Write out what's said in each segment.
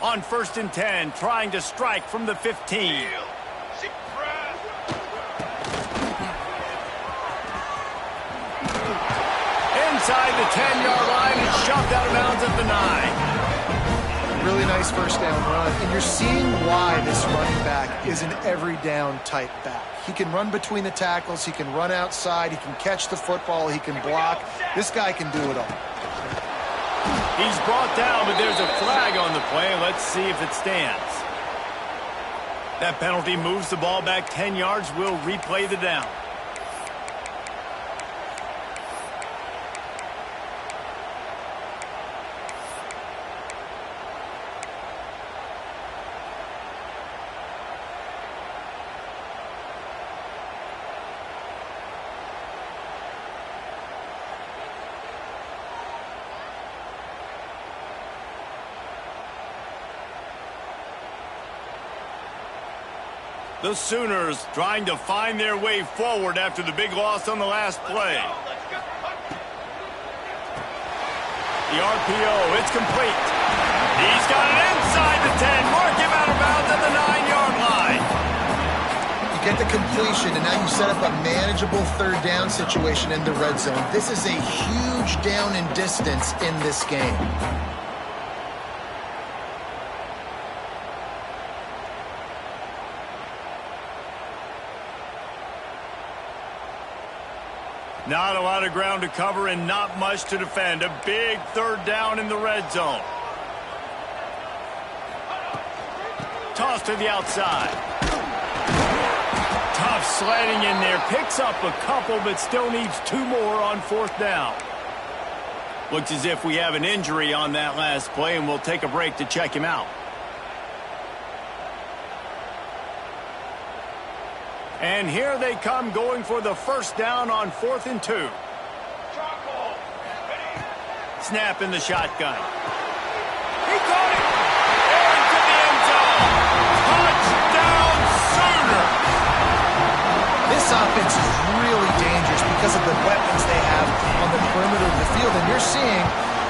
On 1st and 10, trying to strike from the 15. Inside the 10-yard line and shoved out of bounds at the 9. Really nice first down run. And you're seeing why this running back is an every down type back. He can run between the tackles. He can run outside. He can catch the football. He can block. This guy can do it all. He's brought down, but there's a flag on the play. Let's see if it stands. That penalty moves the ball back 10 yards. We'll replay the down. The Sooners trying to find their way forward after the big loss on the last play. The RPO, it's complete. He's got it inside the 10. Mark him out of bounds at the 9-yard line. You get the completion, and now you set up a manageable third down situation in the red zone. This is a huge down in distance in this game. Not a lot of ground to cover and not much to defend. A big third down in the red zone. Toss to the outside. Tough sledding in there. Picks up a couple, but still needs 2 more on 4th down. Looks as if we have an injury on that last play, and we'll take a break to check him out. And here they come, going for the first down on 4th and 2. Snap in the shotgun. He caught it! Into the end zone! Touchdown, Sooners! This offense is really dangerous because of the weapons they have on the perimeter of the field. And you're seeing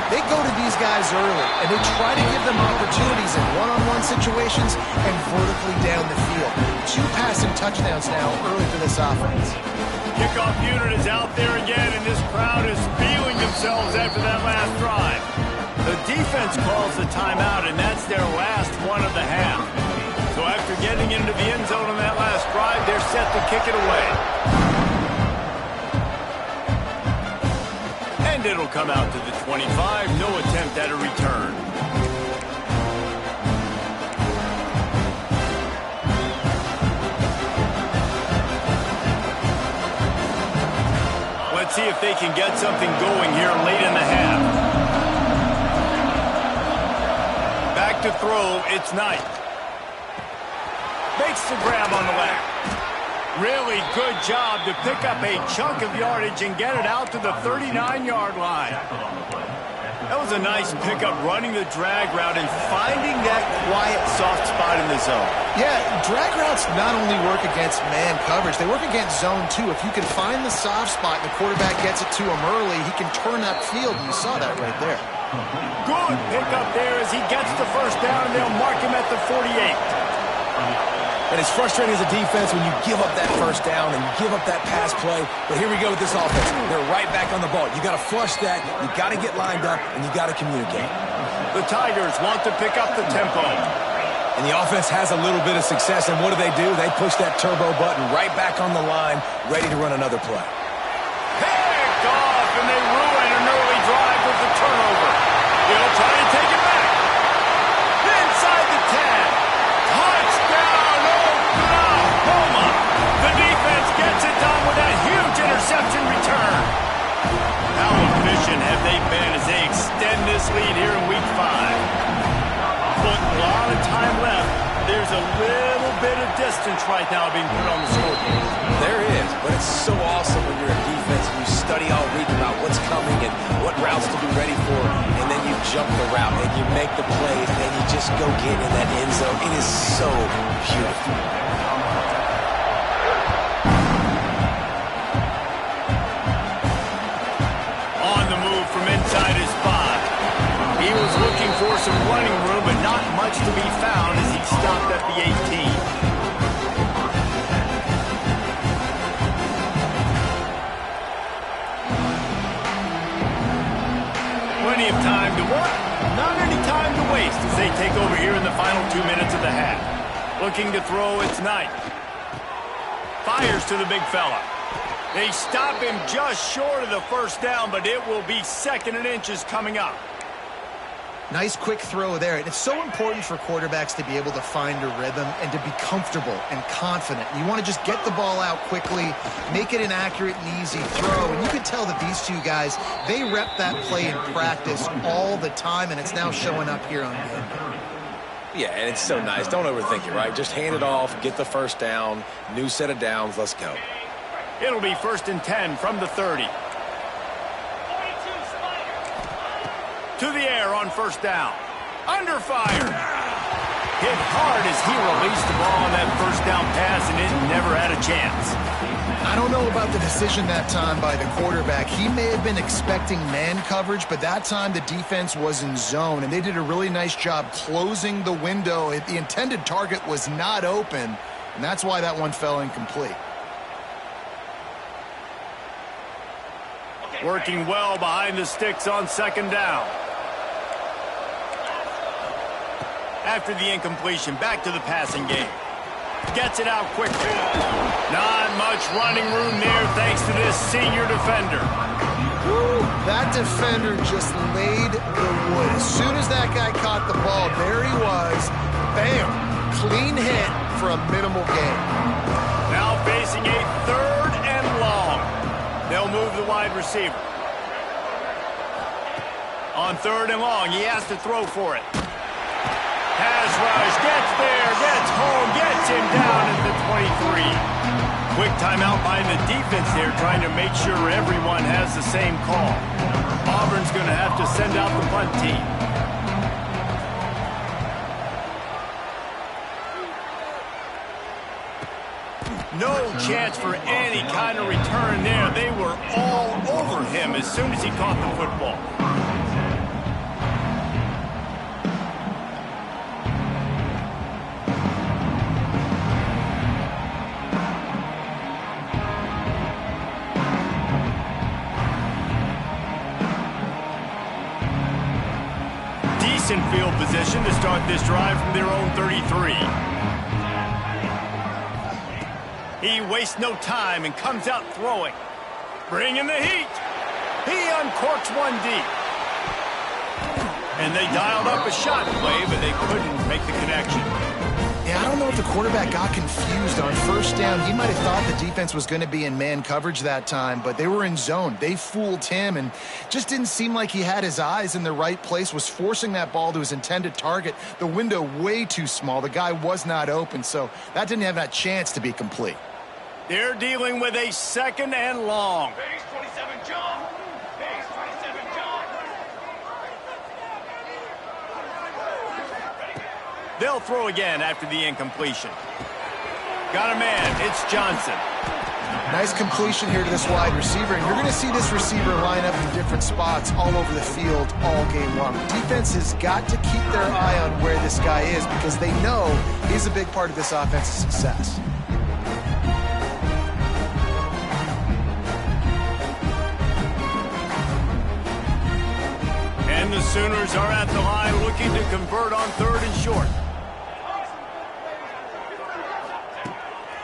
they go to these guys early, and they try to give them opportunities in one-on-one situations and vertically down the field. 2 passing touchdowns now early for this offense. Kickoff unit is out there again, and this crowd is feeling themselves after that last drive. The defense calls the timeout, and that's their last one of the half. So after getting into the end zone on that last drive, they're set to kick it away. And it'll come out to the 25. No attempt at a return. Let's see if they can get something going here late in the half. Back to throw, it's Knight. Makes the grab on the left. Really good job to pick up a chunk of yardage and get it out to the 39-yard line. That was a nice pickup, running the drag route and finding that quiet, soft spot in the zone. Yeah, drag routes not only work against man coverage, they work against zone too. If you can find the soft spot and the quarterback gets it to him early, he can turn that field, and you saw that right there. Good pickup there as he gets the first down, and they'll mark him at the 48. And it's frustrating as a defense when you give up that first down and you give up that pass play. But here we go with this offense. They're right back on the ball. You got to flush that. You got to get lined up, and you got to communicate. The Tigers want to pick up the tempo. And the offense has a little bit of success, and what do? They push that turbo button right back on the line, ready to run another play. Picked off, and they ruin an early drive with the turnover. They'll try to take it back. Inside the 10. Touchdown, Oklahoma. The defense gets it done with that huge interception return. How efficient have they been as they extend this lead here in Week 5? But a lot of time left. There's a little bit of distance right now being put on the scoreboard. There is, but it's so awesome when you're a defense and you study all week about what's coming and what routes to be ready for, and then you jump the route and you make the play and then you just go get in that end zone. It is so beautiful. On the move from inside his spot. He was looking for some running room, but but not much to be found as he stopped at the 18. Plenty of time to work, not any time to waste as they take over here in the final 2 minutes of the half. Looking to throw, it's Knight. Fires to the big fella. They stop him just short of the first down, but it will be 2nd and inches coming up. Nice quick throw there. And it's so important for quarterbacks to be able to find a rhythm and to be comfortable and confident. You want to just get the ball out quickly, make it an accurate and easy throw. And you can tell that these two guys, they rep that play in practice all the time, and it's now showing up here on game day. Yeah, and it's so nice. Don't overthink it, right? Just hand it off, get the first down, new set of downs, let's go. It'll be 1st and 10 from the 30. To the air on 1st down. Under fire. Hit hard as he released the ball on that 1st down pass, and it never had a chance. I don't know about the decision that time by the quarterback. He may have been expecting man coverage, but that time the defense was in zone, and they did a really nice job closing the window. The intended target was not open, and that's why that one fell incomplete. Working well behind the sticks on 2nd down. After the incompletion, back to the passing game. Gets it out quickly. Not much running room there thanks to this senior defender. Woo, that defender just laid the wood. As soon as that guy caught the ball, there he was. Bam! Clean hit for a minimal gain. Now facing a 3rd and long. They'll move the wide receiver. On 3rd and long, he has to throw for it. Pass rush, gets there, gets home, gets him down at the 23. Quick timeout behind the defense there, trying to make sure everyone has the same call. Auburn's going to have to send out the punt team. No chance for any kind of return there. They were all over him as soon as he caught the football. Decent field position to start this drive from their own 33. He wastes no time and comes out throwing. Bringing the heat. He uncorks one deep. And they dialed up a shot play, but they couldn't make the connection. Yeah, I don't know if the quarterback got confused on 1st down. He might have thought the defense was going to be in man coverage that time, but they were in zone. They fooled him and just didn't seem like he had his eyes in the right place, was forcing that ball to his intended target. The window way too small. The guy was not open, so that didn't have that chance to be complete. They're dealing with a 2nd and long. Base 27, John. Base 27, John. They'll throw again after the incompletion. Got a man. It's Johnson. Nice completion here to this wide receiver, and you're going to see this receiver line up in different spots all over the field all game long. The defense has got to keep their eye on where this guy is because they know he's a big part of this offense's success. And the Sooners are at the line looking to convert on 3rd and short.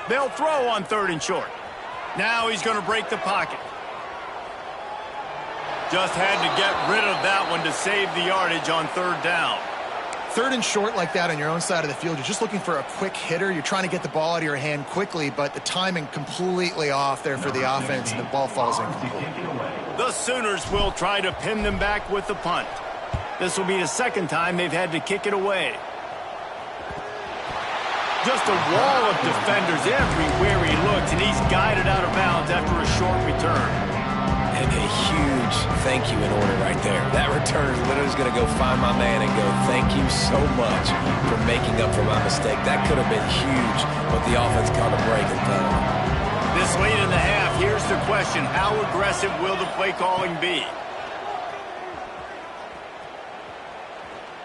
They'll throw on 3rd and short. Now he's going to break the pocket. Just had to get rid of that one to save the yardage on 3rd down. 3rd and short like that on your own side of the field, you're just looking for a quick hitter. You're trying to get the ball out of your hand quickly, but the timing completely off there for the offense, and the ball falls incomplete. The Sooners will try to pin them back with the punt. This will be the 2nd time they've had to kick it away. Just a wall of defenders everywhere he looks, and he's guided out of bounds after a short return. And a huge thank you in order right there. That return is literally going to go find my man and go, thank you so much for making up for my mistake. That could have been huge, but the offense caught a break and fell. This late in the half, here's the question. How aggressive will the play calling be?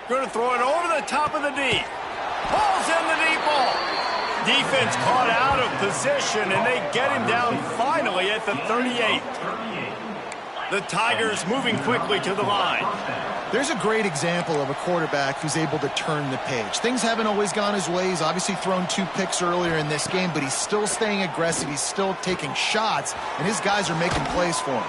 Going to throw it over the top of the D. Pulls in the deep ball. Defense caught out of position, and they get him down finally at the 38. The Tigers moving quickly to the line. There's a great example of a quarterback who's able to turn the page. Things haven't always gone his way. He's obviously thrown 2 picks earlier in this game, but he's still staying aggressive. He's still taking shots, and his guys are making plays for him.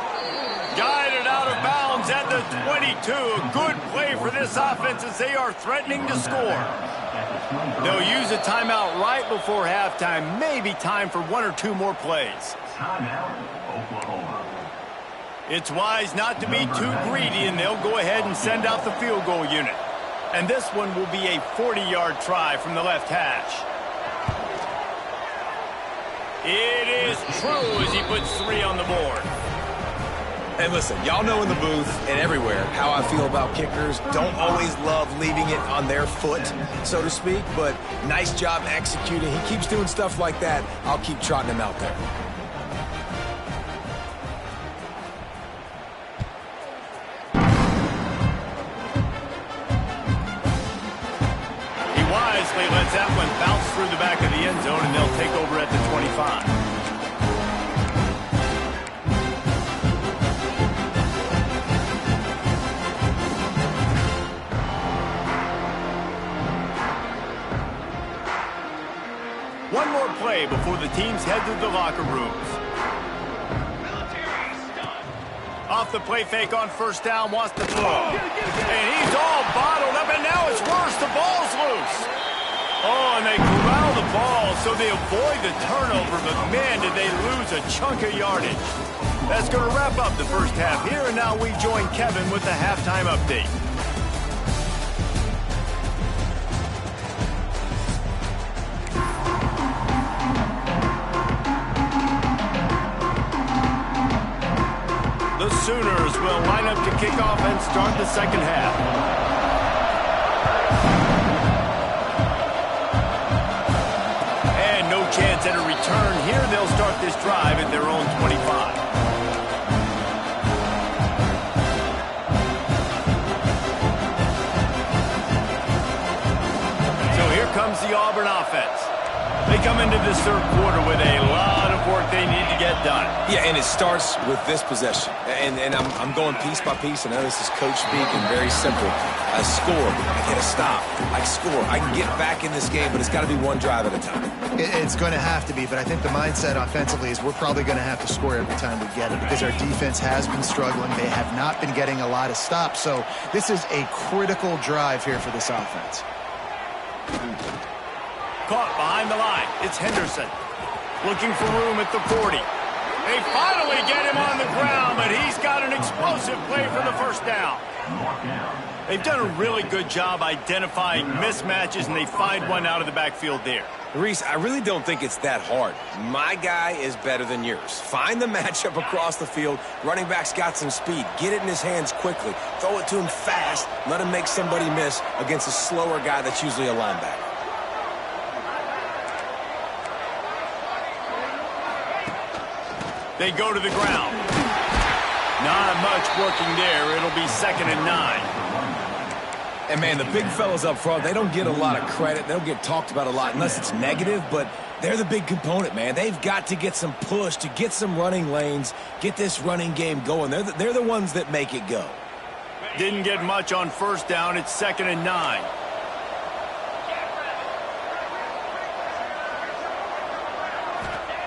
Guided out of bounds at the 22. A good play for this offense as they are threatening to score. They'll use a timeout right before halftime. Maybe time for 1 or 2 more plays. It's wise not to be too greedy, and they'll go ahead and send out the field goal unit. And this one will be a 40-yard try from the left hash. It is true as he puts 3 on the board. And listen, y'all know in the booth and everywhere how I feel about kickers. Don't always love leaving it on their foot, so to speak, but nice job executing. He keeps doing stuff like that. I'll keep trotting him out there. He wisely lets that one bounce through the back of the end zone, and they'll take over at the 25. One more play before the teams head to the locker rooms. Off the play fake on first down, wants to throw. And he's all bottled up, and now it's worse. The ball's loose. Oh, and they corral the ball so they avoid the turnover, but man, did they lose a chunk of yardage. That's going to wrap up the first half here, and now we join Kevin with the halftime update. The Sooners will line up to kick off and start the second half. And no chance at a return here. They'll start this drive at their own 25. So here comes the Auburn offense. They come into this third quarter with a lot of work they need to get done. Yeah, and it starts with this possession. And I'm going piece by piece. I know this is coach speak and very simple. I score. I get a stop. I score. I can get back in this game, but it's got to be one drive at a time. It's going to have to be, but I think the mindset offensively is we're probably going to have to score every time we get it because our defense has been struggling. They have not been getting a lot of stops. So this is a critical drive here for this offense. Caught behind the line. It's Henderson. Looking for room at the 40. They finally get him on the ground, but he's got an explosive play for the first down. They've done a really good job identifying mismatches, and they find one out of the backfield there. Reese, I really don't think it's that hard. My guy is better than yours. Find the matchup across the field. Running back's got some speed. Get it in his hands quickly. Throw it to him fast. Let him make somebody miss against a slower guy that's usually a linebacker. They go to the ground. Not much working there. It'll be 2nd and 9. And, man, the big fellas up front, they don't get a lot of credit. They don't get talked about a lot unless it's negative, but they're the big component, man. They've got to get some push, to get some running lanes, get this running game going. They're the ones that make it go. Didn't get much on first down. It's 2nd and 9.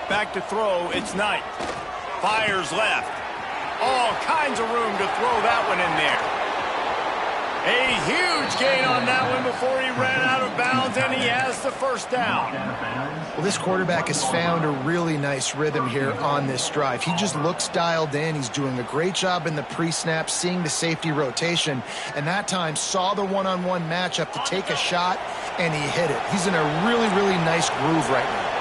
Back to throw. It's Knight. Fires left. All kinds of room to throw that one in there. A huge gain on that one before he ran out of bounds, and he has the first down. Well, this quarterback has found a really nice rhythm here on this drive. He just looks dialed in. He's doing a great job in the pre-snap, seeing the safety rotation, and that time saw the one-on-one matchup to take a shot, and he hit it. He's in a really, really nice groove right now.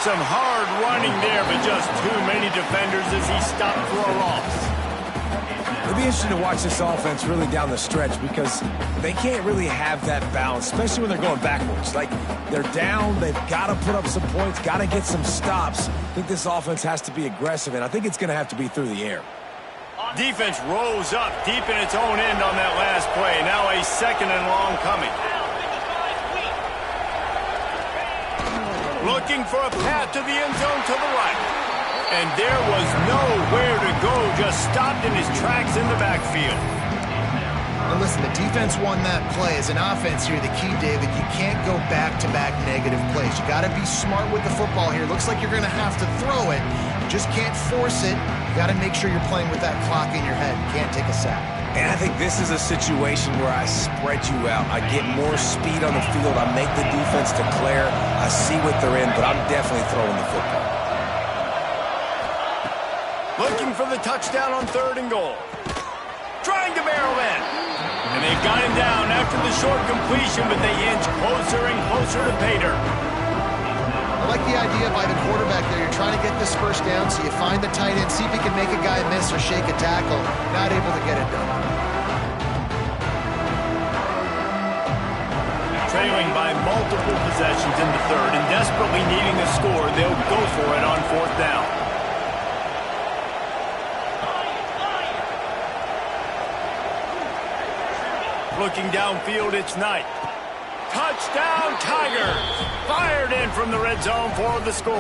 Some hard running there, but just too many defenders as he stopped for a loss. It'll be interesting to watch this offense really down the stretch because they can't really have that balance, especially when they're going backwards. Like, they're down, they've got to put up some points, got to get some stops. I think this offense has to be aggressive, and I think it's going to have to be through the air. Defense rose up deep in its own end on that last play. Now a 2nd and long coming. Looking for a path to the end zone to the right. And there was nowhere to go, just stopped in his tracks in the backfield. And listen, the defense won that play. As an offense here, the key, David, you can't go back-to-back negative plays. You got to be smart with the football here. Looks like you're going to have to throw it. You just can't force it. You got to make sure you're playing with that clock in your head. You can't take a sack. And I think this is a situation where I spread you out. I get more speed on the field. I make the defense declare. I see what they're in, but I'm definitely throwing the football. Looking for the touchdown on 3rd and goal. Trying to barrel in. And they've got him down after the short completion, but they inch closer and closer to pay dirt. I like the idea by the quarterback there. You're trying to get this first down, so you find the tight end, see if he can make a guy miss or shake a tackle. Not able to get it done. Trailing by multiple possessions in the 3rd and desperately needing a score, they'll go for it on 4th down. Looking downfield, it's Knight. Touchdown, Tigers! Fired in from the red zone for the score.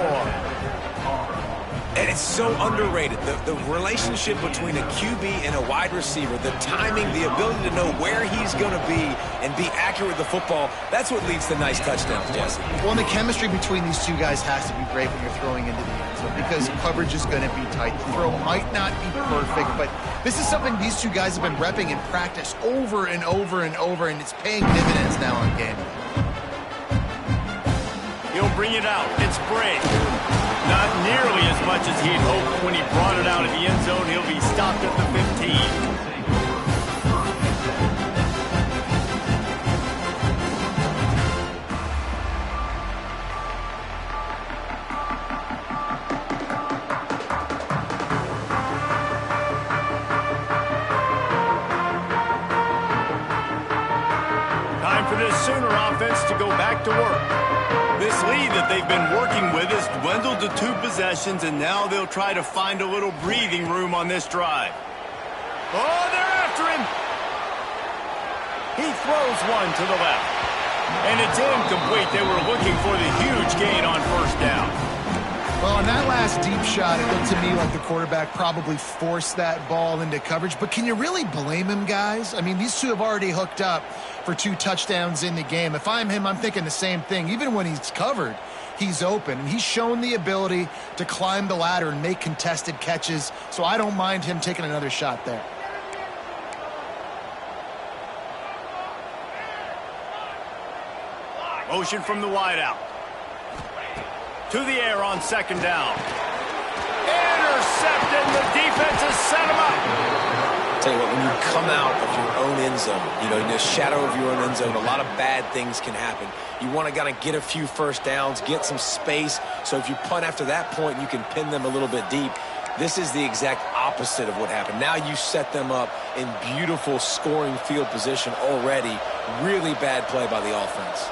And it's so underrated. The relationship between a QB and a wide receiver, the timing, the ability to know where he's going to be and be accurate with the football, that's what leads to nice touchdowns, Jesse. Well, and the chemistry between these two guys has to be great when you're throwing into the end zone because coverage is going to be tight. The throw might not be perfect, but this is something these two guys have been repping in practice over and over and over, and it's paying dividends now on game. He'll bring it out. It's Bray. Not nearly as much as he'd hoped when he brought it out of the end zone. He'll be stopped at the 15. Time for this Sooner offense to go back to work. This lead that they've been working with has dwindled to 2 possessions, and now they'll try to find a little breathing room on this drive. Oh, they're after him. He throws one to the left. And it's incomplete. They were looking for the huge gain on 1st down. Well, on that last deep shot, it looked to me like the quarterback probably forced that ball into coverage. But can you really blame him, guys? I mean, these two have already hooked up for 2 touchdowns in the game. If I'm him, I'm thinking the same thing. Even when he's covered, he's open. And he's shown the ability to climb the ladder and make contested catches. So I don't mind him taking another shot there. Motion from the wideout. To the air on 2nd down. Intercepted. The defense has set him up. Tell you what, when you come out of your own end zone, in the shadow of your own end zone, a lot of bad things can happen. You want to kind of get a few first downs, get some space, so if you punt after that point, you can pin them a little bit deep. This is the exact opposite of what happened. Now you set them up in beautiful scoring field position already. Really bad play by the offense.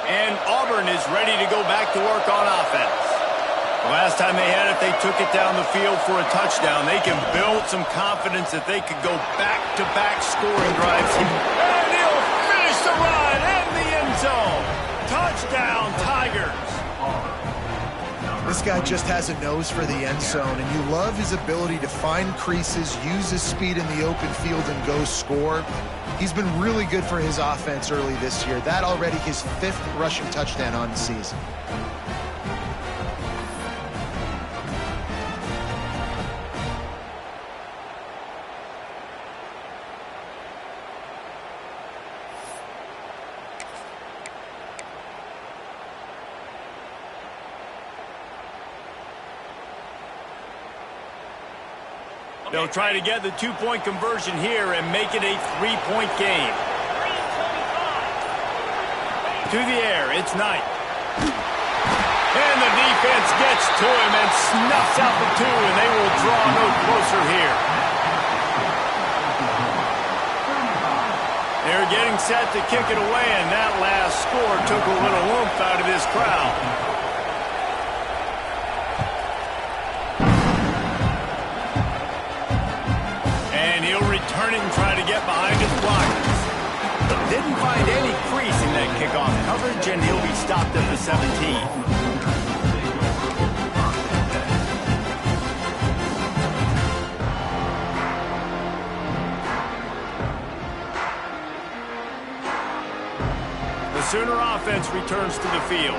And Auburn is ready to go back to work on offense. The last time they had it, they took it down the field for a touchdown. They can build some confidence that they could go back-to-back scoring drives. And he'll finish the run in the end zone. Touchdown, Tigers. This guy just has a nose for the end zone, and you love his ability to find creases, use his speed in the open field, and go score. He's been really good for his offense early this year. That already his 5th rushing touchdown on the season. They'll try to get the 2-point conversion here and make it a 3-point game. To the air, it's Knight. And the defense gets to him and snuffs out the 2, and they will draw no closer here. They're getting set to kick it away, and that last score took a little oomph out of this crowd. And he'll return it and try to get behind his blockers. Didn't find any crease in that kickoff coverage, and he'll be stopped at the 17. Sooner offense returns to the field.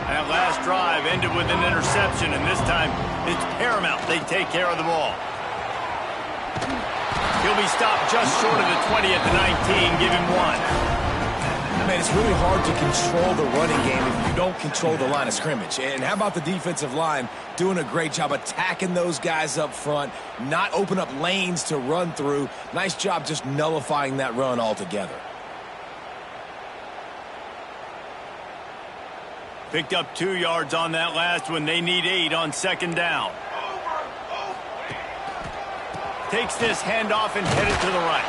That last drive ended with an interception, and this time it's paramount they take care of the ball. He'll be stopped just short of the 20 at the 19. Give him one. Man, it's really hard to control the running game if you don't control the line of scrimmage. And how about the defensive line doing a great job attacking those guys up front, not open up lanes to run through. Nice job just nullifying that run altogether. Picked up 2 yards on that last one. They need 8 on second down. Takes this handoff and headed to the right.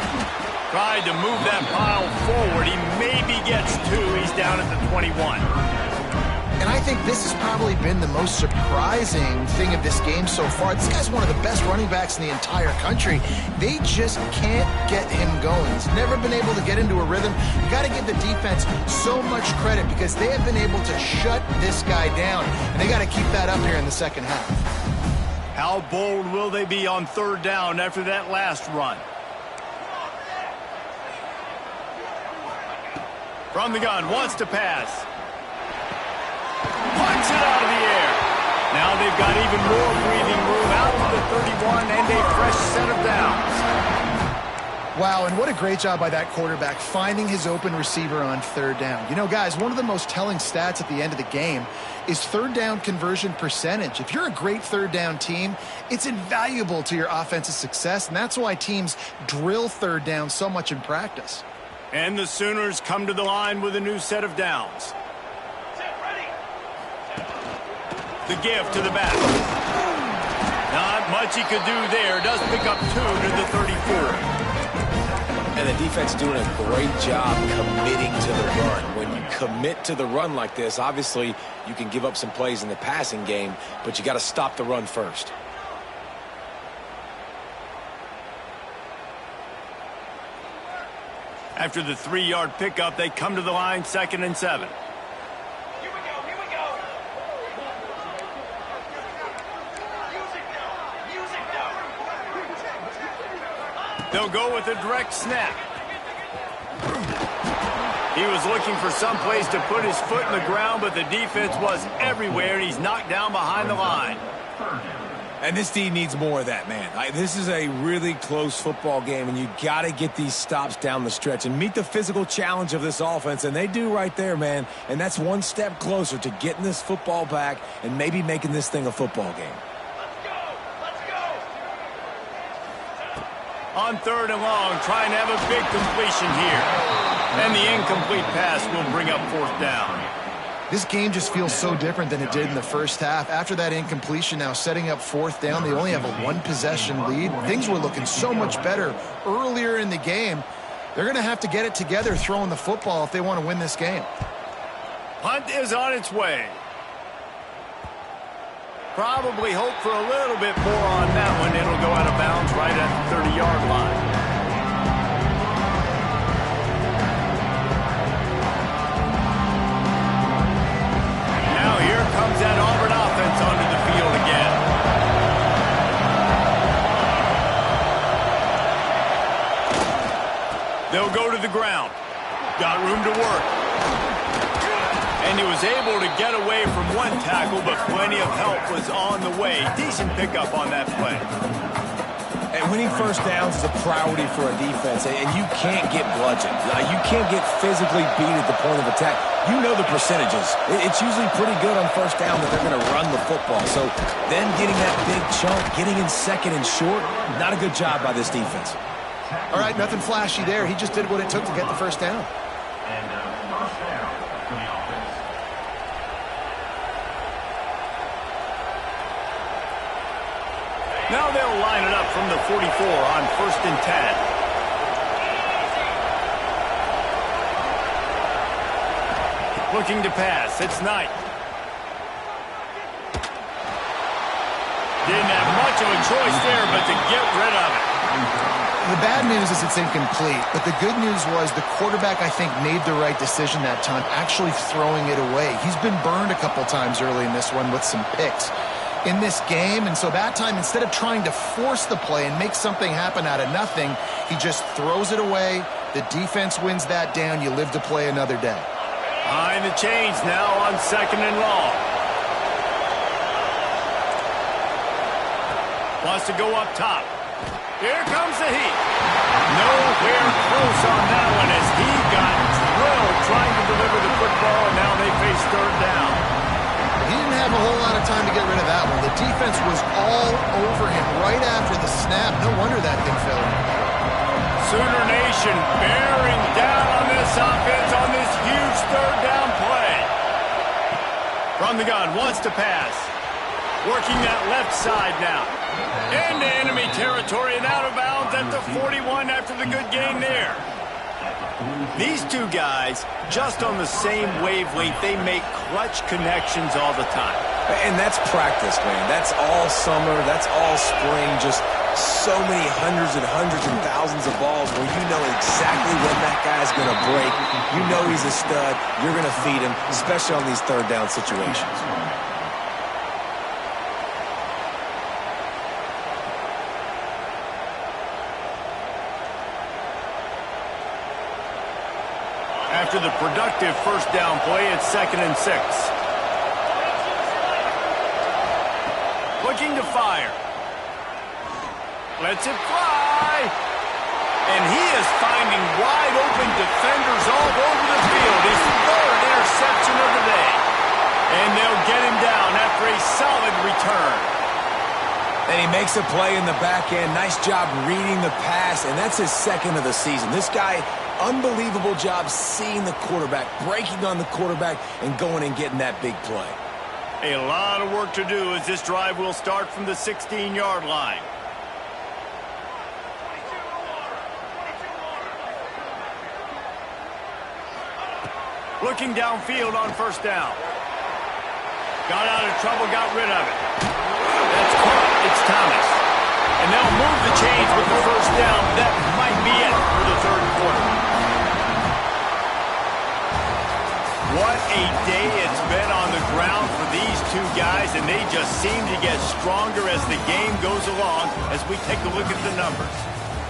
Tried to move that pile forward. He maybe gets 2. He's down at the 21. And I think this has probably been the most surprising thing of this game so far. This guy's one of the best running backs in the entire country. They just can't get him going. He's never been able to get into a rhythm. You got to give the defense so much credit because they have been able to shut this guy down. And they got to keep that up here in the second half. How bold will they be on third down after that last run? From the gun, wants to pass. Punts it out of the air. Now they've got even more breathing room out to the 31 and a fresh set of downs. Wow, and what a great job by that quarterback finding his open receiver on third down. You know, guys, one of the most telling stats at the end of the game is third down conversion percentage. If you're a great third down team, it's invaluable to your offensive success, and that's why teams drill third down so much in practice. And the Sooners come to the line with a new set of downs. The give to the back. Not much he could do there. Does pick up 2 to the 34. And the defense doing a great job committing to the run. When you commit to the run like this, obviously you can give up some plays in the passing game, but you got to stop the run first. After the 3-yard pickup, they come to the line, 2nd and 7. They'll go with a direct snap. He was looking for some place to put his foot in the ground, but the defense was everywhere, and he's knocked down behind the line. And this D needs more of that, man. This is a really close football game, and you got to get these stops down the stretch and meet the physical challenge of this offense, and they do right there, man. And that's one step closer to getting this football back and maybe making this thing a football game. On 3rd and long, trying to have a big completion here. And the incomplete pass will bring up 4th down. This game just feels so different than it did in the first half. After that incompletion, now setting up 4th down, they only have a 1-possession lead. Things were looking so much better earlier in the game. They're going to have to get it together throwing the football if they want to win this game. Punt is on its way. Probably hope for a little bit more on that one. It'll go out of bounds right at the 30-yard line. Now here comes that Auburn offense onto the field again. They'll go to the ground. Got room to work. And he was able to get away from one tackle, but plenty of help was on the way. Decent pickup on that play. And winning first downs is a priority for a defense, and you can't get bludgeoned. You can't get physically beat at the point of attack. You know the percentages. It's usually pretty good on first down that they're going to run the football. So then getting that big chunk, getting in 2nd and short, not a good job by this defense. All right, nothing flashy there. He just did what it took to get the first down. Now they'll line it up from the 44 on 1st and 10. Looking to pass. It's Knight. Didn't have much of a choice there, but to get rid of it. The bad news is it's incomplete, but the good news was the quarterback, I think, made the right decision that time, actually throwing it away. He's been burned a couple times early in this one with some picks in this game, and so that time, instead of trying to force the play and make something happen out of nothing, he just throws it away. The defense wins that down. You live to play another day. Behind the chains now on 2nd and long. Wants to go up top. Here comes the heat. Nowhere close on that one as he got drilled trying to deliver the football, and now they face 3rd down. He didn't have a whole lot of time to get rid of that one. The defense was all over him right after the snap. No wonder that thing fell in. Sooner Nation bearing down on this offense on this huge 3rd down play. From the gun, wants to pass. Working that left side now. Into enemy territory and out of bounds at the 41 after the good gain there. These two guys, just on the same wavelength, they make clutch connections all the time. And that's practice, man. That's all summer. That's all spring. Just so many hundreds and thousands of balls where you know exactly when that guy's going to break. You know he's a stud. You're going to feed him, especially on these 3rd down situations. After the productive 1st down play, it's 2nd and 6. Looking to fire. Lets it fly. And he is finding wide open defenders all over the field. His 3rd interception of the day. And they'll get him down after a solid return. And he makes a play in the back end. Nice job reading the pass, and that's his 2nd of the season. This guy, unbelievable job seeing the quarterback, breaking on the quarterback, and going and getting that big play. A lot of work to do as this drive will start from the 16-yard line. Looking downfield on 1st down. Got out of trouble, got rid of it. That's caught. It's Thomas. And they'll move the chains with the 1st down. That might be it for the 3rd quarter. What a day it's been on the ground for these two guys, and they just seem to get stronger as the game goes along as we take a look at the numbers.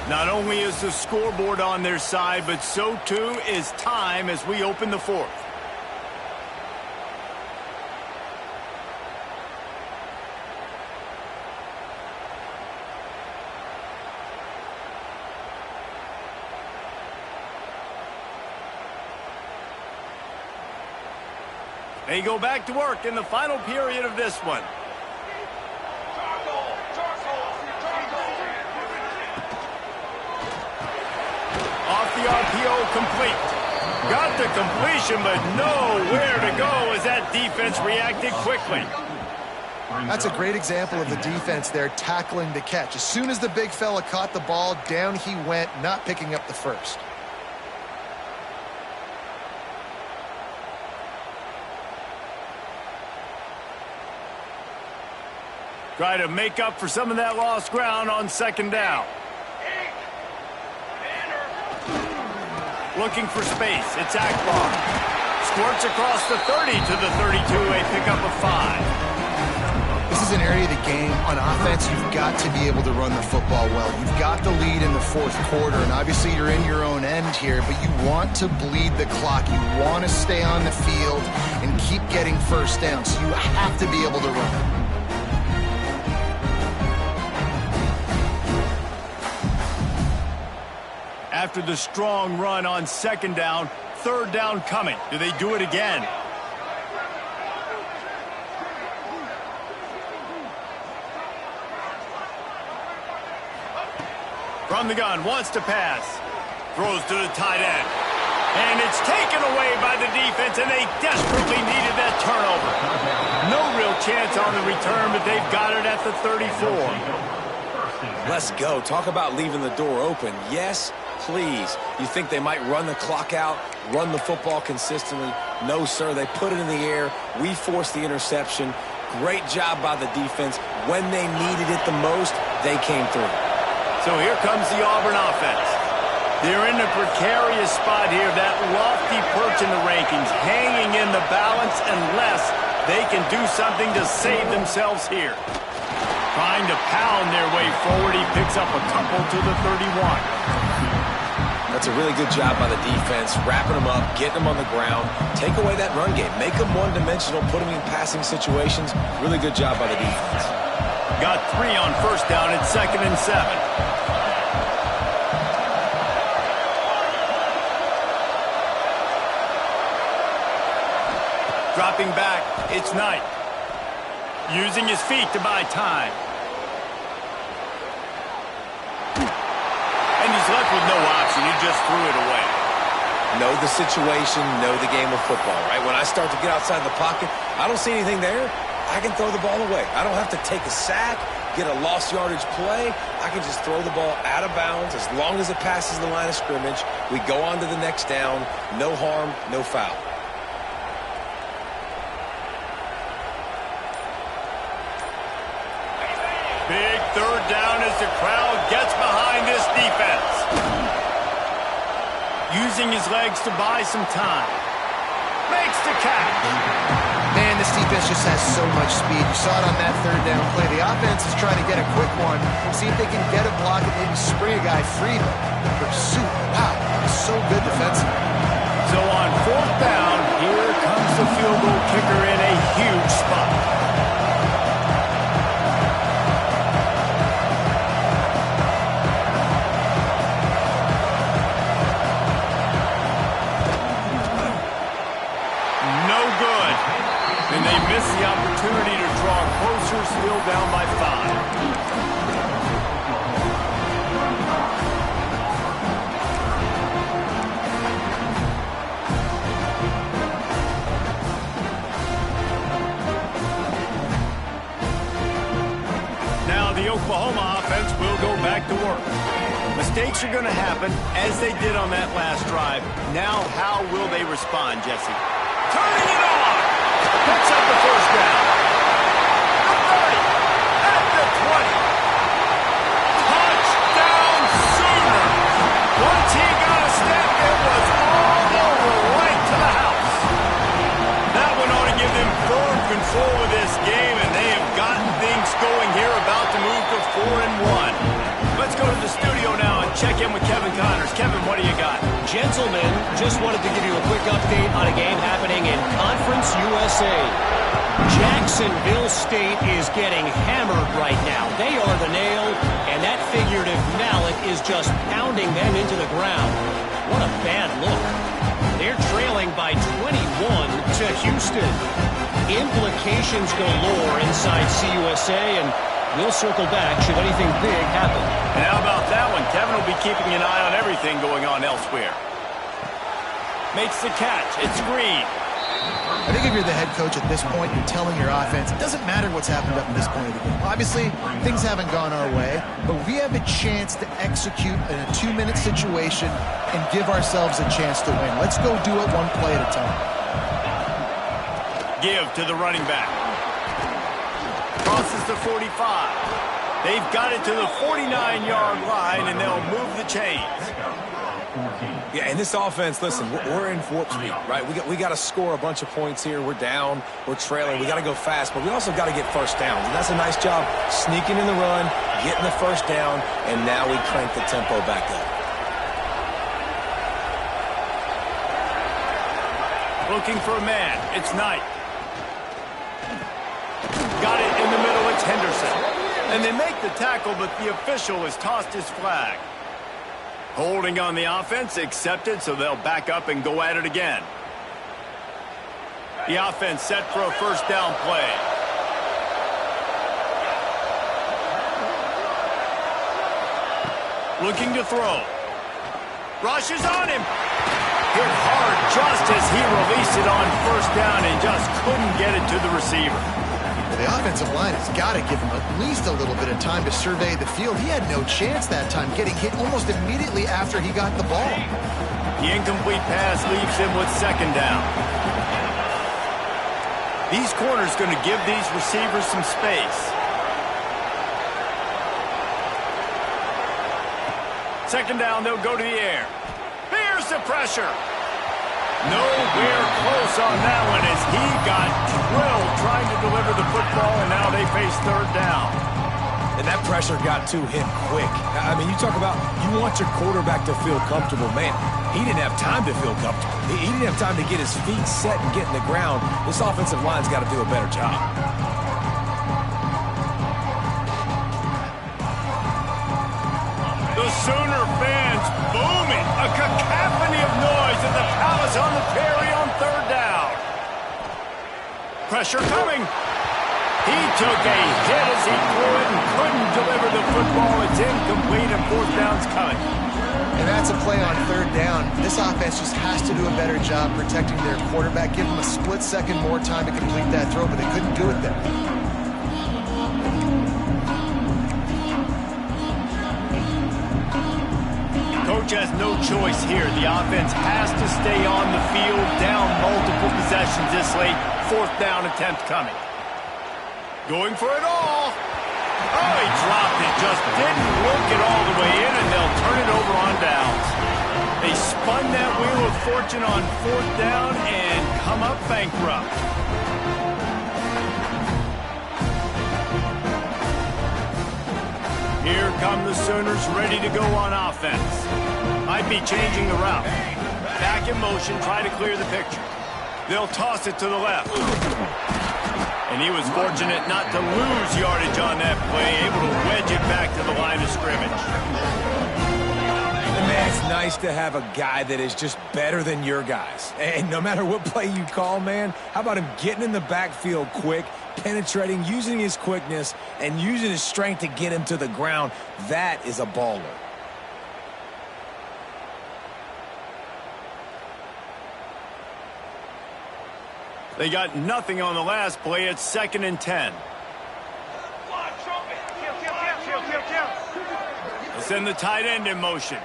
Not only is the scoreboard on their side, but so too is time as we open the 4th. They go back to work in the final period of this one. Off the RPO, complete. Got the completion, but nowhere to go as that defense reacted quickly. That's a great example of the defense there tackling the catch. As soon as the big fella caught the ball, down he went, not picking up the 1st. Try to make up for some of that lost ground on 2nd down. Looking for space. It's Akbar. Squirts across the 30 to the 32, a pickup of 5. This is an area of the game. On offense, you've got to be able to run the football well. You've got the lead in the 4th quarter, and obviously you're in your own end here, but you want to bleed the clock. You want to stay on the field and keep getting 1st down, so you have to be able to run. After the strong run on 2nd down, 3rd down coming. Do they do it again? From the gun, wants to pass. Throws to the tight end. And it's taken away by the defense, and they desperately needed that turnover. No real chance on the return, but they've got it at the 34. Let's go. Talk about leaving the door open. Yes, please. You think they might run the clock out, run the football consistently. No, sir, they put it in the air. We forced the interception. Great job by the defense. When they needed it the most, they came through. So here comes the Auburn offense. They're in a precarious spot here, that lofty perch in the rankings, hanging in the balance unless they can do something to save themselves here. Trying to pound their way forward, he picks up a couple to the 31. That's a really good job by the defense, wrapping them up, getting them on the ground, take away that run game, make them one-dimensional, put them in passing situations. Really good job by the defense. Got 3 on first down at 2nd and 7. Dropping back, it's Knight. Using his feet to buy time. And he's left with no option. He just threw it away. Know the situation, know the game of football, right? When I start to get outside the pocket, I don't see anything there, I can throw the ball away. I don't have to take a sack, get a lost yardage play. I can just throw the ball out of bounds as long as it passes the line of scrimmage. We go on to the next down. No harm, no foul. Big third down as the crowd gets behind this defense. Using his legs to buy some time. Makes the catch. Man, this defense just has so much speed. You saw it on that third down play. The offense is trying to get a quick one, see if they can get a block and maybe spring a guy free. But pursuit, wow, so good defensively. So on 4th down, here comes the field goal kicker in a huge spot. And they miss the opportunity to draw closer, still down by 5. Now the Oklahoma offense will go back to work. Mistakes are going to happen, as they did on that last drive. Now how will they respond, Jesse? Turning it on! Picks up the first down. The 30. At the 20. Touchdown Sooners. Once he got a step, it was all over right to the house. That one ought to give them firm control of this game, and they have gotten things going here, about to move to 4-1. Let's go to the studio now and check in with Kevin Connors. Kevin, what do you got? Gentlemen, just wanted to give you a quick update on a game happening in Conference USA. Jacksonville State is getting hammered right now. They are the nail, and that figurative mallet is just pounding them into the ground. What a bad look. They're trailing by 21 to Houston. Implications galore inside CUSA, and we'll circle back should anything big happen. And how about that one? Kevin will be keeping an eye on everything going on elsewhere. Makes the catch. It's Green. I think if you're the head coach at this point, you're telling your offense, it doesn't matter what's happened up to this point of the game. Obviously, things haven't gone our way, but we have a chance to execute in a 2-minute situation and give ourselves a chance to win. Let's go do it one play at a time. Give to the running back. Crosses the 45. They've got it to the 49-yard line, and they'll move the chains. Yeah, and this offense, listen, we're in warp speed, right? We got to score a bunch of points here. We're down. We're trailing. We got to go fast, but we also got to get first downs. And that's a nice job sneaking in the run, getting the first down, and now we crank the tempo back up. Looking for a man. It's Knight. Got it in the middle. It's Henderson. And they make the tackle, but the official has tossed his flag. Holding on the offense, accepted, so they'll back up and go at it again. The offense set for a first down play. Looking to throw. Rushes on him. Hit hard just as he released it on first down and just couldn't get it to the receiver. The offensive line has got to give him at least a little bit of time to survey the field. He had no chance that time, getting hit almost immediately after he got the ball. The incomplete pass leaves him with second down. These corners going to give these receivers some space. Second down, they'll go to the air. Here's the pressure. Nowhere close on that one as he got drilled trying to deliver the football, and now they face third down. And that pressure got to him quick. I mean, you talk about you want your quarterback to feel comfortable. Man, he didn't have time to feel comfortable. He didn't have time to get his feet set and get in the ground. This offensive line's got to do a better job. The Sooner fans booming. A cacophony of noise at the Palace on the Perry on third down. Pressure coming. He took a hit as he threw it and couldn't deliver the football. It's incomplete and fourth down's coming. And that's a play on third down. This offense just has to do a better job protecting their quarterback. Give them a split second more time to complete that throw, but they couldn't do it there. Coach has no choice here. The offense has to stay on the field, down multiple possessions this late. Fourth down attempt coming. Going for it all. Oh, he dropped it. Just didn't look it all the way in, and they'll turn it over on downs. They spun that wheel of fortune on fourth down and come up bankrupt. Here come the Sooners ready to go on offense. Might be changing the route. Back in motion, try to clear the picture. They'll toss it to the left. And he was fortunate not to lose yardage on that play, able to wedge it back to the line of scrimmage. And man, it's nice to have a guy that is just better than your guys. And no matter what play you call, man, how about him getting in the backfield quick, penetrating, using his quickness, and using his strength to get him to the ground? That is a baller. They got nothing on the last play. It's 2nd and 10. They'll send the tight end in motion.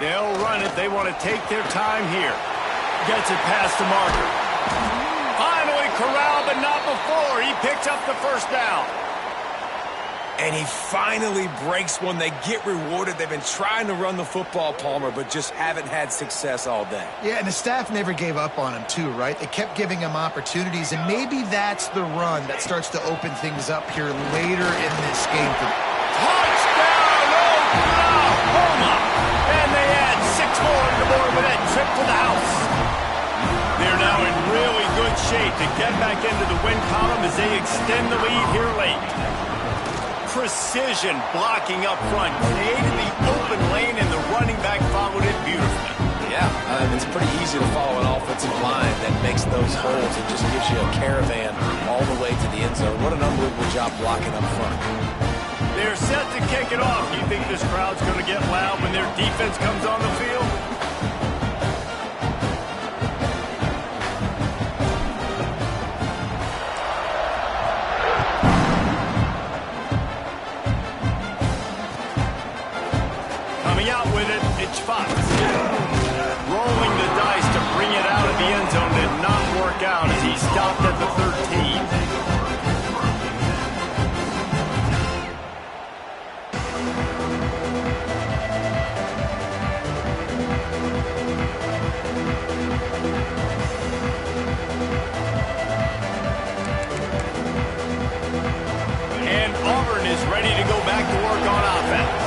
They'll run it. They want to take their time here. Gets it past the marker. Finally corralled, but not before. He picks up the first down. And he finally breaks one. They get rewarded. They've been trying to run the football, Palmer, but just haven't had success all day. Yeah, and the staff never gave up on him, too, right? They kept giving him opportunities, and maybe that's the run that starts to open things up here later in this game. Touchdown, Oklahoma! And they add 6 more to the board with that trip to the house. They're now in really good shape to get back into the win column as they extend the lead here late. Precision blocking up front, created the open lane, and the running back followed it beautifully. Yeah, it's pretty easy to follow an offensive line that makes those holes and just gives you a caravan all the way to the end zone. What an unbelievable job blocking up front. They're set to kick it off. Do you think this crowd's going to get loud when their defense comes on the field? Coming out with it, it's Fox. Rolling the dice to bring it out of the end zone did not work out as he stopped at the 13. And Auburn is ready to go back to work on offense.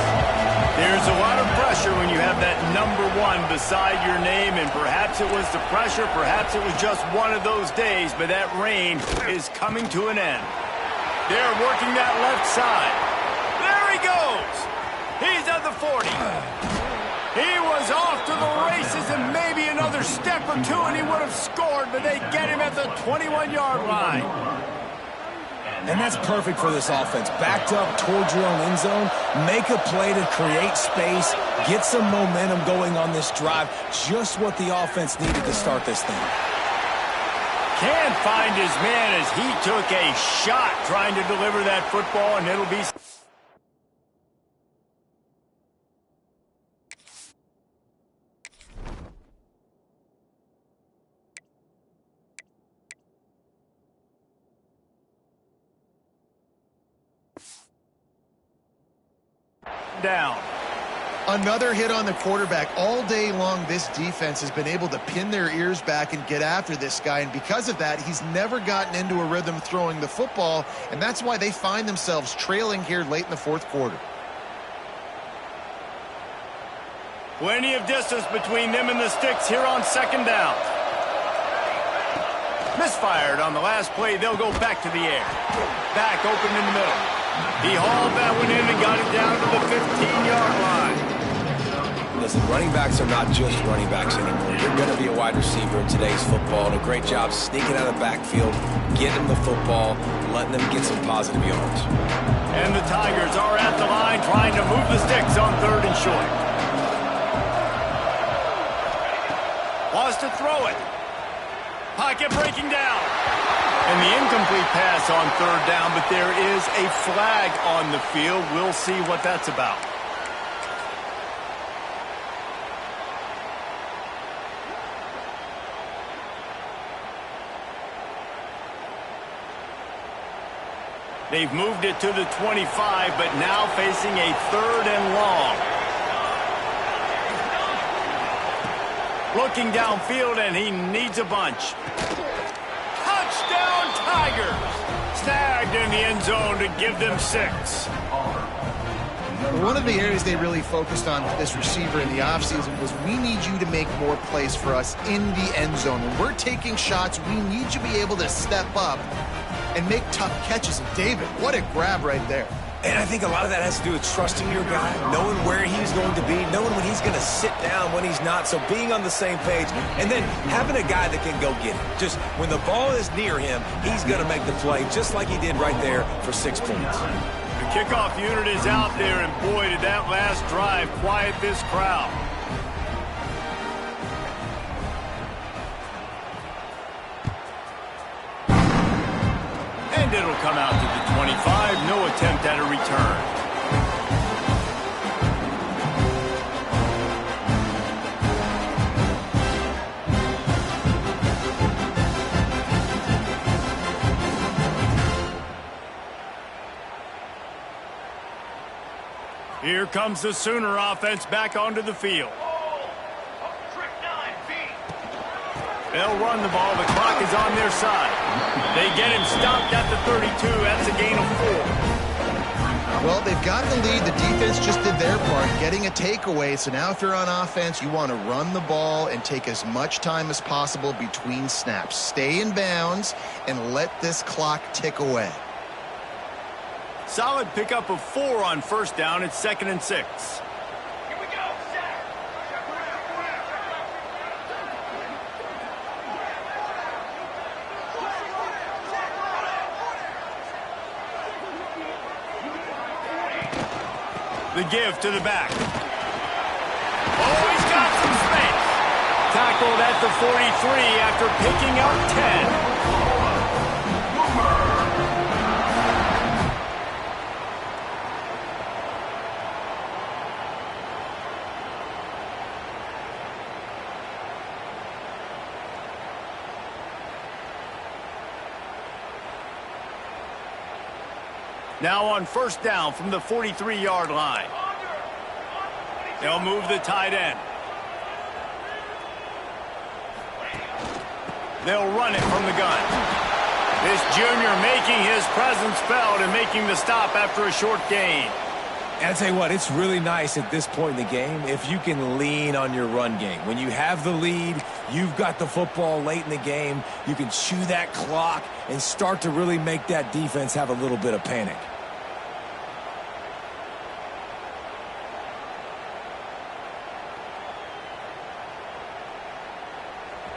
There's a lot of pressure when you have that number 1 beside your name, and perhaps it was the pressure, perhaps it was just one of those days, but that reign is coming to an end. They're working that left side. There he goes. He's at the 40. He was off to the races, and maybe another step or two, and he would have scored, but they get him at the 21-yard line. And that's perfect for this offense. Backed up towards your own end zone, make a play to create space, get some momentum going on this drive. Just what the offense needed to start this thing. Can't find his man as he took a shot trying to deliver that football, and it'll be... down. Another hit on the quarterback. All day long, this defense has been able to pin their ears back and get after this guy, and because of that, he's never gotten into a rhythm throwing the football, and that's why they find themselves trailing here late in the fourth quarter. Plenty of distance between them and the sticks here on second down. Misfired on the last play. They'll go back to the air. Back open in the middle. He hauled that one in and got it down to the 15-yard line. Listen, running backs are not just running backs anymore. You're going to be a wide receiver in today's football, and a great job sneaking out of the backfield, getting the football, letting them get some positive yards. And the Tigers are at the line trying to move the sticks on third and short. Wants to throw it. Pocket breaking down. And the incomplete pass on third down, but there is a flag on the field. We'll see what that's about. They've moved it to the 25, but now facing a third and long. Looking downfield, and he needs a bunch. Touchdown, Tigers! Snagged in the end zone to give them 6. One of the areas they really focused on with this receiver in the offseason was we need you to make more plays for us in the end zone. When we're taking shots, we need you to be able to step up and make tough catches. And David, what a grab right there. And I think a lot of that has to do with trusting your guy, knowing where he's going to be, knowing when he's going to sit down, when he's not. So being on the same page, and then having a guy that can go get it. Just when the ball is near him, he's going to make the play, just like he did right there for 6 points. The kickoff unit is out there, and boy, did that last drive quiet this crowd. And it'll come out to the 25. No attempt at a return. Here comes the Sooner offense back onto the field. They'll run the ball. The clock is on their side. They get him stopped at the 32. That's a gain of 4. Well, they've got the lead. The defense just did their part, getting a takeaway. So now if you're on offense, you want to run the ball and take as much time as possible between snaps. Stay in bounds and let this clock tick away. Solid pickup of 4 on first down. It's 2nd and 6. Here we go, set. The give to the back. Oh, he's got some space. Tackled at the 43 after picking up 10. Now on first down from the 43-yard line. They'll move the tight end. They'll run it from the gun. This junior making his presence felt and making the stop after a short gain. And I'll tell you what, it's really nice at this point in the game if you can lean on your run game. When you have the lead, you've got the football late in the game, you can chew that clock and start to really make that defense have a little bit of panic.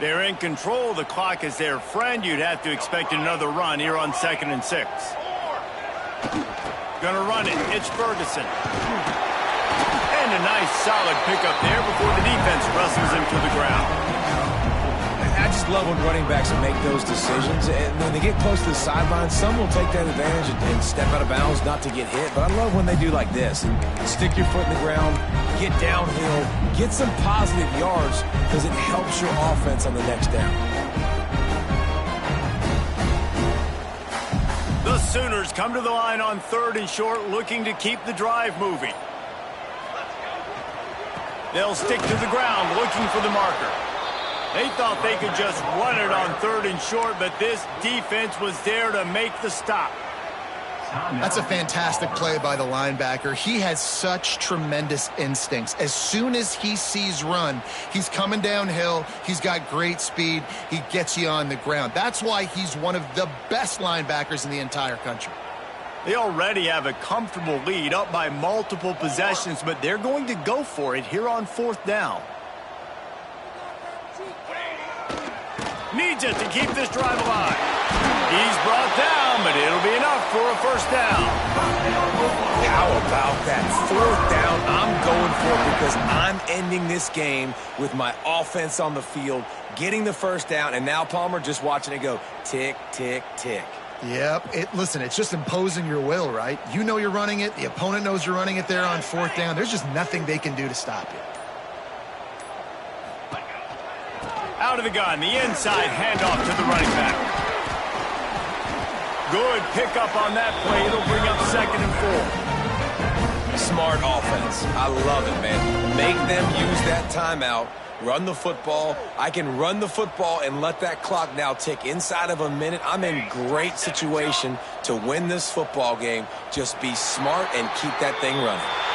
They're in control. The clock is their friend. You'd have to expect another run here on 2nd and 6. Gonna run it. It's Ferguson. And a nice solid pickup there before the defense wrestles him to the ground. I just love when running backs make those decisions. And when they get close to the sideline, some will take that advantage and step out of bounds not to get hit. But I love when they do like this. And stick your foot in the ground, get downhill, get some positive yards because it helps your offense on the next down. The Sooners come to the line on 3rd and short, looking to keep the drive moving. They'll stick to the ground looking for the marker. They thought they could just run it on 3rd and short, but this defense was there to make the stop. That's a fantastic play by the linebacker. He has such tremendous instincts. As soon as he sees run, he's coming downhill. He's got great speed. He gets you on the ground. That's why he's one of the best linebackers in the entire country. They already have a comfortable lead, up by multiple possessions, but they're going to go for it here on 4th down. Needs it to keep this drive alive. He's brought down, but it'll be enough for a 1st down. How about that 4th down? I'm going for it because I'm ending this game with my offense on the field, getting the 1st down, and now, Palmer, just watching it go tick, tick, tick. Yep. Listen, it's just imposing your will, right? You know you're running it. The opponent knows you're running it there on 4th down. There's just nothing they can do to stop you. Out of the gun, the inside handoff to the running back. Good pickup on that play. It'll bring up 2nd and 4. Smart offense. I love it, man. Make them use that timeout. Run the football. I can run the football and let that clock now tick inside of a minute. I'm in great situation to win this football game. Just be smart and keep that thing running.